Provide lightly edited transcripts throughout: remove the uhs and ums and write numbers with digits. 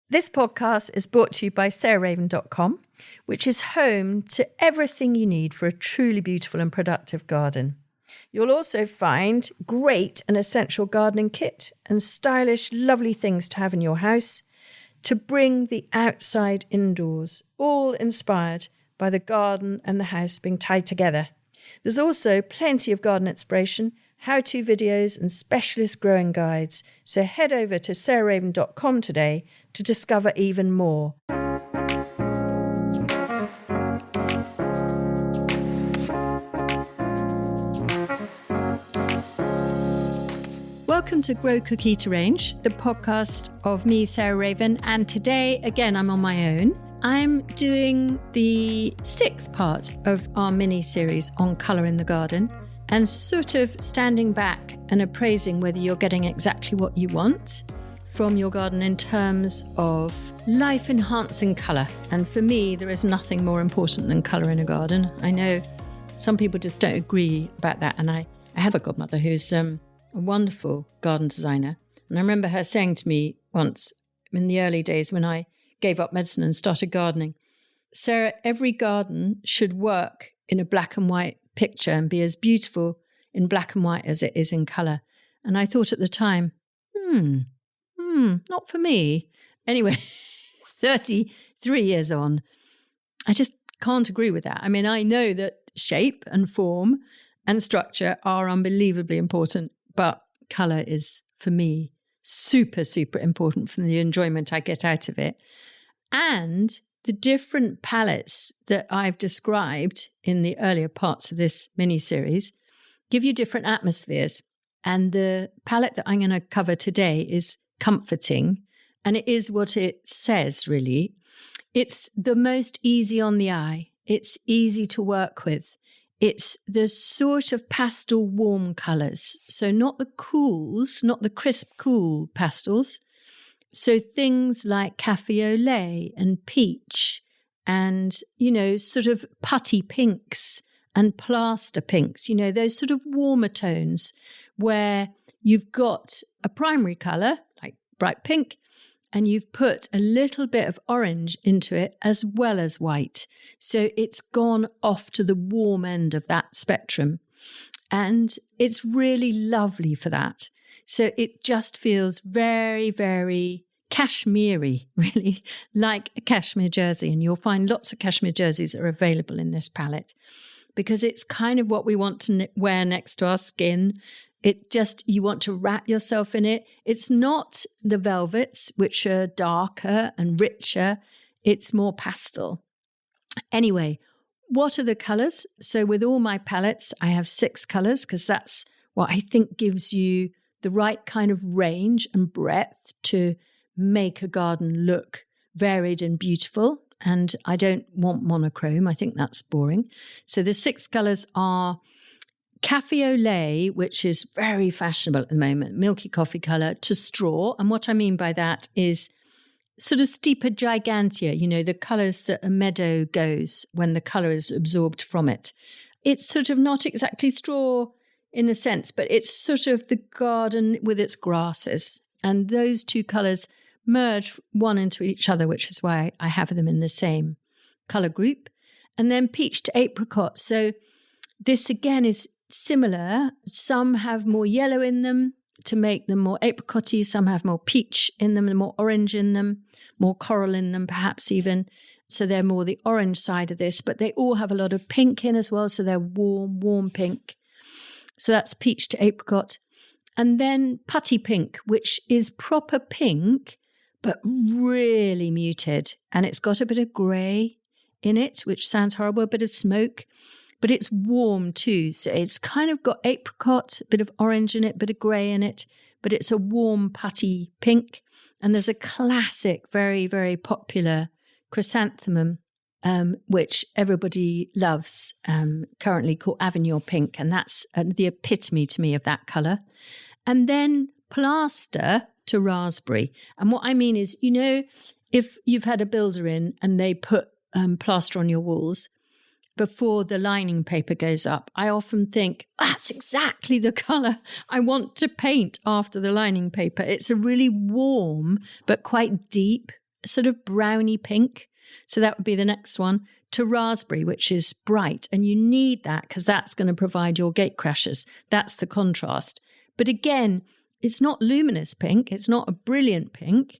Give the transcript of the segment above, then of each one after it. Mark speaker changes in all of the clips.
Speaker 1: This podcast is brought to you by sarahraven.com, which is home to everything you need for a truly beautiful and productive garden. You'll also find great and essential gardening kit and stylish, lovely things to have in your house to bring the outside indoors, all inspired by the garden and the house being tied together. There's also plenty of garden inspiration, how-to videos and specialist growing guides. So head over to sarahraven.com today to discover even more. Welcome to Grow, Cook, Eat, Arrange, the podcast of me, Sarah Raven. And today, again, I'm on my own. I'm doing the 6th part of our mini-series on colour in the garden and sort of standing back and appraising whether you're getting exactly what you want from your garden in terms of life-enhancing colour. And for me, there is nothing more important than colour in a garden. I know some people just don't agree about that. And I have a godmother who's a wonderful garden designer. And I remember her saying to me once in the early days when I gave up medicine and started gardening, Sarah, every garden should work in a black and white picture and be as beautiful in black and white as it is in colour. And I thought at the time, not for me. Anyway, 33 years on, I just can't agree with that. I mean, I know that shape and form and structure are unbelievably important, but colour is, for me, super, super important for the enjoyment I get out of it. And the different palettes that I've described in the earlier parts of this mini-series give you different atmospheres. And the palette that I'm going to cover today is comforting. And it is what it says, really. It's the most easy on the eye. It's easy to work with. It's the sort of pastel warm colours. So not the cools, not the crisp cool pastels. So things like café au lait and peach and, sort of putty pinks and plaster pinks, those sort of warmer tones where you've got a primary colour, like bright pink, and you've put a little bit of orange into it as well as white. So it's gone off to the warm end of that spectrum. And it's really lovely for that. So it just feels very, very cashmere-y, really, like a cashmere jersey. And you'll find lots of cashmere jerseys are available in this palette because it's kind of what we want to wear next to our skin. You want to wrap yourself in it. It's not the velvets, which are darker and richer. It's more pastel. Anyway, what are the colours? So with all my palettes, I have 6 colours because that's what I think gives you the right kind of range and breadth to make a garden look varied and beautiful. And I don't want monochrome. I think that's boring. So the 6 colours are café au lait, which is very fashionable at the moment, milky coffee colour, to straw. And what I mean by that is sort of steeper gigantea, the colours that a meadow goes when the colour is absorbed from it. It's sort of not exactly straw in a sense, but it's sort of the garden with its grasses. And those 2 colours merge one into each other, which is why I have them in the same colour group. And then peach to apricot. So this again is similar. Some have more yellow in them to make them more apricot-y. Some have more peach in them and more orange in them, more coral in them perhaps even. So they're more the orange side of this, but they all have a lot of pink in as well. So they're warm, warm pink. So that's peach to apricot. And then putty pink, which is proper pink, but really muted. And it's got a bit of grey in it, which sounds horrible, a bit of smoke. But it's warm too. So it's kind of got apricot, a bit of orange in it, a bit of grey in it. But it's a warm putty pink. And there's a classic, very, very popular chrysanthemum, which everybody loves, currently called Avignon pink. And that's the epitome to me of that colour. And then plaster to raspberry. And what I mean is, if you've had a builder in and they put plaster on your walls, before the lining paper goes up, I often think, that's exactly the colour I want to paint after the lining paper. It's a really warm but quite deep sort of browny pink. So that would be the next one, to raspberry, which is bright. And you need that because that's going to provide your gate crashers. That's the contrast. But again, it's not luminous pink. It's not a brilliant pink.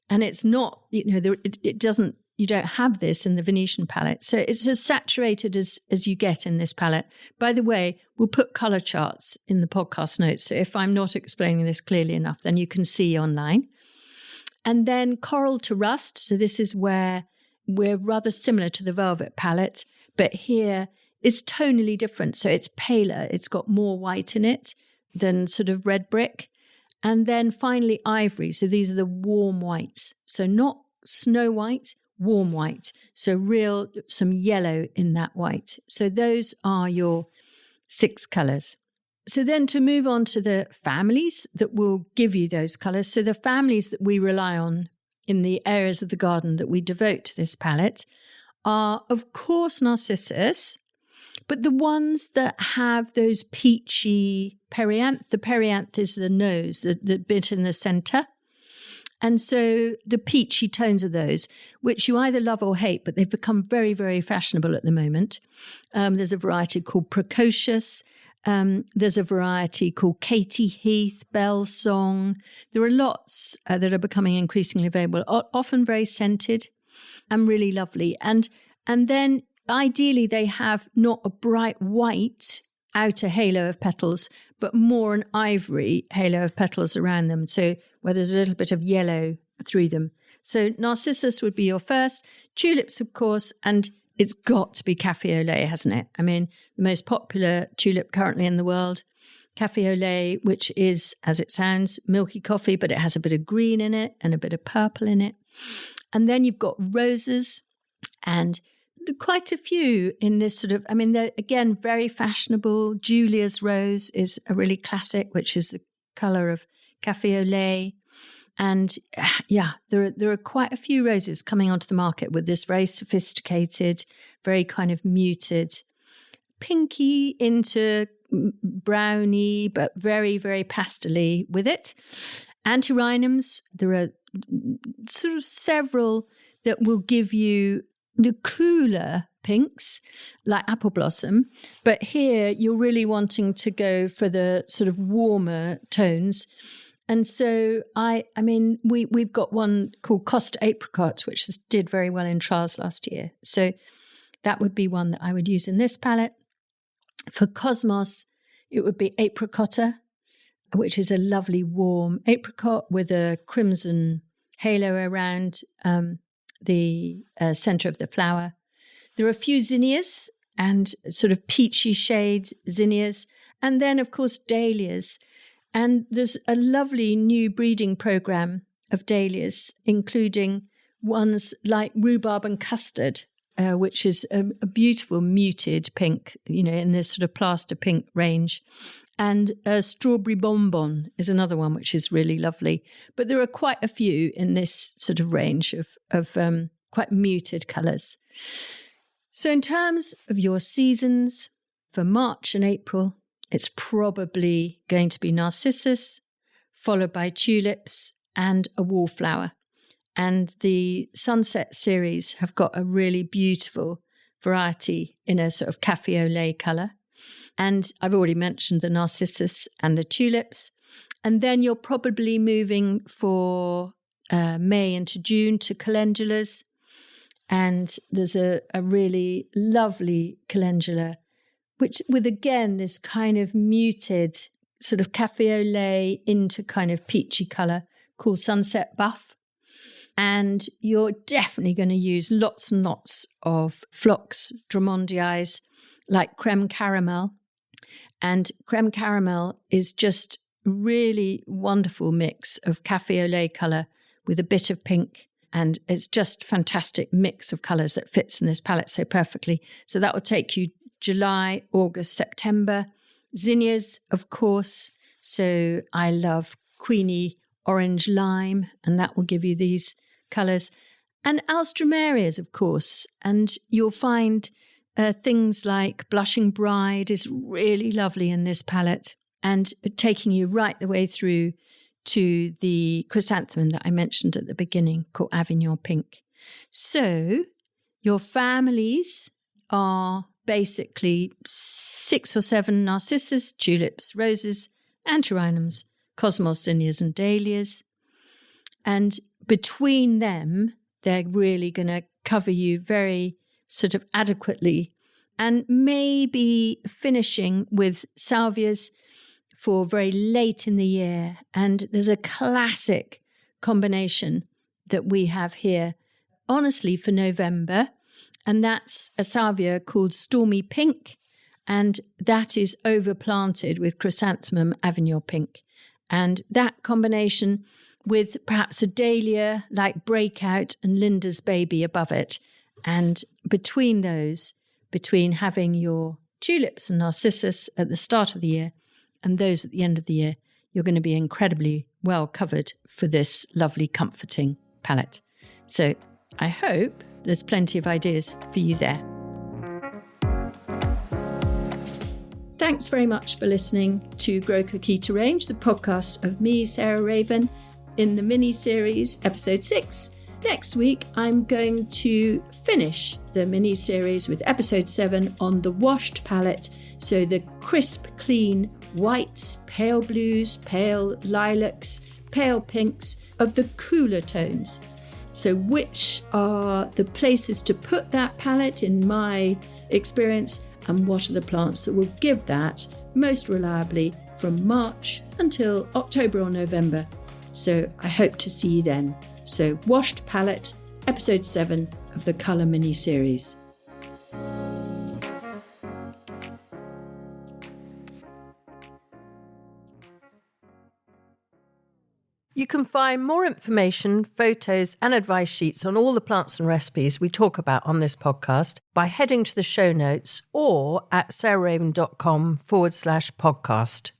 Speaker 1: And it's not, it doesn't, you don't have this in the Venetian palette. So it's as saturated as you get in this palette. By the way, we'll put color charts in the podcast notes. So if I'm not explaining this clearly enough, then you can see online. And then coral to rust. So this is where we're rather similar to the velvet palette, but here it's tonally different. So it's paler. It's got more white in it than sort of red brick. And then finally ivory. So these are the warm whites. So not snow white, warm white. So some yellow in that white. So those are your 6 colours. So then to move on to the families that will give you those colours. So the families that we rely on in the areas of the garden that we devote to this palette are, of course, narcissus, but the ones that have those peachy perianth. The perianth is the nose, the bit in the centre. And so the peachy tones of those, which you either love or hate, but they've become very, very fashionable at the moment. There's a variety called precocious. There's a variety called Katie Heath, Bell Song. There are lots that are becoming increasingly available, often very scented and really lovely. And then ideally they have not a bright white outer halo of petals, but more an ivory halo of petals around them. So where there's a little bit of yellow through them. So narcissus would be your first. Tulips, of course, and it's got to be café au lait, hasn't it? I mean, the most popular tulip currently in the world, café au lait, which is, as it sounds, milky coffee, but it has a bit of green in it and a bit of purple in it. And then you've got roses, and quite a few in this sort of, I mean, they're, again, very fashionable. Julia's rose is a really classic, which is the colour of café au lait. And yeah, there are quite a few roses coming onto the market with this very sophisticated, very kind of muted, pinky into browny, but very, very pastel-y with it. Antirrhinums, there are sort of several that will give you the cooler pinks, like apple blossom. But here you're really wanting to go for the sort of warmer tones. And so, I mean, we've got one called Costa Apricot, which did very well in trials last year. So that would be one that I would use in this palette. For Cosmos, it would be Apricotta, which is a lovely warm apricot with a crimson halo around the centre of the flower. There are a few zinnias and sort of peachy shades zinnias. And then, of course, dahlias. And there's a lovely new breeding program of dahlias, including ones like rhubarb and custard, which is a beautiful muted pink, in this sort of plaster pink range. And strawberry bonbon is another one, which is really lovely. But there are quite a few in this sort of range of quite muted colours. So in terms of your seasons for March and April, it's probably going to be narcissus, followed by tulips and a wallflower. And the Sunset series have got a really beautiful variety in a sort of café au lait colour. And I've already mentioned the narcissus and the tulips. And then you're probably moving for May into June to calendulas. And there's a really lovely calendula, which with, again, this kind of muted sort of café au lait into kind of peachy colour called Sunset Buff. And you're definitely going to use lots and lots of phlox Drummondii, like creme caramel. And creme caramel is just a really wonderful mix of café au lait colour with a bit of pink. And it's just a fantastic mix of colours that fits in this palette so perfectly. So that will take you July, August, September. Zinnias, of course. So I love Queenie Orange Lime, and that will give you these colours. And Alströmerias, of course. And you'll find things like Blushing Bride is really lovely in this palette, and taking you right the way through to the chrysanthemum that I mentioned at the beginning, called Avignon Pink. So your families are basically 6 or 7 narcissus, tulips, roses, antirrhinums, cosmos-zinnias and dahlias. And between them, they're really going to cover you very sort of adequately, and maybe finishing with salvias for very late in the year. And there's a classic combination that we have here, honestly, for November, and that's a salvia called Stormy Pink, and that is overplanted with chrysanthemum Avignon Pink. And that combination with perhaps a dahlia like Breakout and Linda's Baby above it. And between those, between having your tulips and narcissus at the start of the year and those at the end of the year, you're going to be incredibly well covered for this lovely, comforting palette. So I hope there's plenty of ideas for you there. Thanks very much for listening to Grow Cookie to Range, the podcast of me, Sarah Raven, in the mini-series episode 6. Next week, I'm going to finish the mini-series with episode 7 on the washed palette. So the crisp, clean whites, pale blues, pale lilacs, pale pinks of the cooler tones. So which are the places to put that palette in my experience, and what are the plants that will give that most reliably from March until October or November. So I hope to see you then. So Washed Palette, episode 7 of the Colour mini-series. You can find more information, photos and advice sheets on all the plants and recipes we talk about on this podcast by heading to the show notes or at sarahraven.com/podcast.